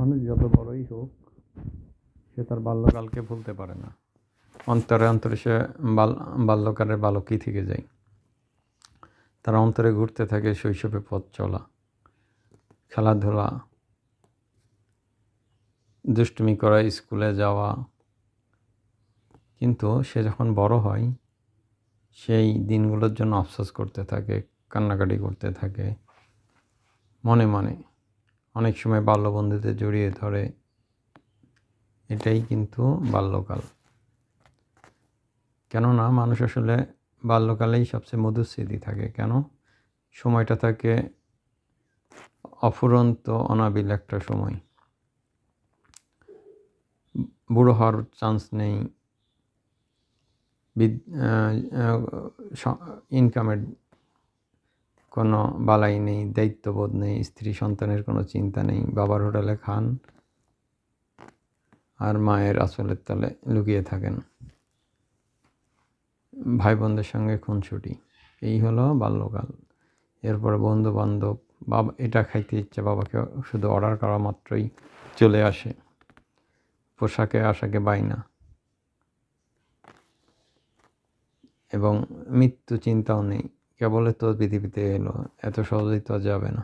মানুষ যত বড়ই হোক, সে তার বাল্যকালকে ভুলতে পারে না। অন্তরে অন্তরে সে বাল্যকালের বালকই থেকে যায়। তার অন্তরে ঘুরতে থাকে শৈশবে পথ চলা, খেলাধুলা, দুষ্টুমি করা, স্কুলে যাওয়া। কিন্তু সে যখন বড় হয়, সেই দিনগুলোর জন্য আফসোস করতে থাকে, কান্নাকাটি করতে থাকে মনে মনে। অনেক সময় বাল্যবন্ধুদের জড়িয়ে ধরে। এটাই কিন্তু বাল্যকাল। কেননা মানুষ আসলে বাল্যকালেই সবচেয়ে মধুর স্মৃতি থাকে। কেন? সময়টা থাকে অফুরন্ত অনাবিল একটা সময়। বুড়ো হওয়ার চান্স নেই, ইনকামের কোনো বালাই নেই, দায়িত্ববোধ নেই, স্ত্রী সন্তানের কোনো চিন্তা নেই। বাবার হোটেলে খান আর মায়ের আঁচলের তলে লুকিয়ে থাকেন, ভাই বোনদের সঙ্গে খুনসুটি। এই হলো বাল্যকাল। এরপরে বন্ধু বান্ধব, বাবা এটা খাইতে ইচ্ছে, বাবাকে শুধু অর্ডার করা মাত্রই চলে আসে, পোশাকে আশাকে বায়না, এবং মৃত্যু চিন্তাও নেই। কেবল তো পৃথিবীতে এলো, এত সহজেই তো যাবে না।